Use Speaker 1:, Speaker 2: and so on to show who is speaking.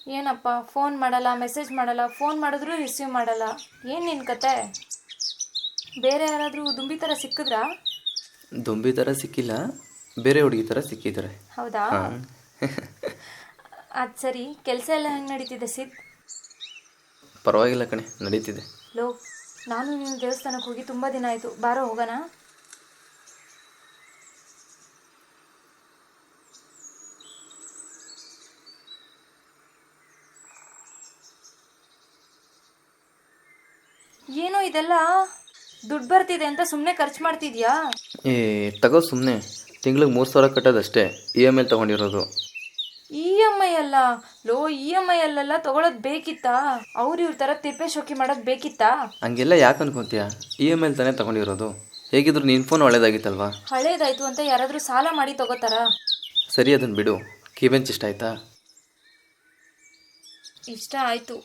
Speaker 1: ಏನಪ್ಪ ಫೋನ್ ಮಾಡಲ್ಲ, ಮೆಸೇಜ್ ಮಾಡಲ್ಲ, ಫೋನ್ ಮಾಡಿದ್ರೂ ರಿಸೀವ್ ಮಾಡಲ್ಲ. ಏನು ನಿನ್ನ ಕತೆ? ಬೇರೆ ಯಾರಾದರೂ ದುಂಬಿ ಥರ ಸಿಕ್ಕಿದ್ರಾ?
Speaker 2: ದೊಂಬಿ ಥರ ಸಿಕ್ಕಿಲ್ಲ, ಬೇರೆ ಹುಡುಗಿ ಥರ ಸಿಕ್ಕಿದ್ದಾರೆ.
Speaker 1: ಹೌದಾ?
Speaker 2: ಹಾಂ.
Speaker 1: ಅದು ಸರಿ, ಕೆಲಸ ಎಲ್ಲ ಹೆಂಗೆ ನಡೀತಿದೆ ಸಿದ್?
Speaker 2: ಪರವಾಗಿಲ್ಲ ಕಣೆ, ನಡೀತಿದೆ.
Speaker 1: ಲೋ, ನಾನು ನೀನು ದೇವಸ್ಥಾನಕ್ಕೆ ಹೋಗಿ ತುಂಬ ದಿನ ಆಯಿತು, ಬಾರೋ ಹೋಗೋಣ. ಏನೋ ಇದೆಲ್ಲ ದುಡ್ಡು ಬರ್ತಿದೆ ಅಂತ ಸುಮ್ಮನೆ ಖರ್ಚು ಮಾಡ್ತಿದ್ಯಾ?
Speaker 2: ಏ ತಗೋ ಸುಮ್ಮನೆ, ತಿಂಗ್ಳಿಗೆ 3,000 ಕಟ್ಟೋದಷ್ಟೇ, EMI ತೊಗೊಂಡಿರೋದು.
Speaker 1: EMI ಅಲ್ಲ ಲೋ, EMI ಅಲ್ಲೆಲ್ಲ ತೊಗೊಳೋದು ಬೇಕಿತ್ತಾ? ಇವ್ರ ಥರ ತಿಪ್ಪೆ ಶೋಕಿ ಮಾಡೋದು ಬೇಕಿತ್ತಾ?
Speaker 2: ಹಂಗೆಲ್ಲ ಯಾಕೆ ಅನ್ಕೊತೀಯ? EMI ತಾನೇ ತೊಗೊಂಡಿರೋದು. ಹೇಗಿದ್ರು ನಿನ್ನ ಫೋನ್ ಒಳ್ಳೇದಾಗಿತ್ತಲ್ವಾ?
Speaker 1: ಹಳೇದಾಯ್ತು ಅಂತ ಯಾರಾದರೂ ಸಾಲ ಮಾಡಿ ತಗೋತಾರಾ?
Speaker 2: ಸರಿ, ಅದನ್ನು ಬಿಡು. ಕೀಬೆಂಚ್ ಇಷ್ಟ ಆಯ್ತಾ?
Speaker 1: ಇಷ್ಟ ಆಯಿತು.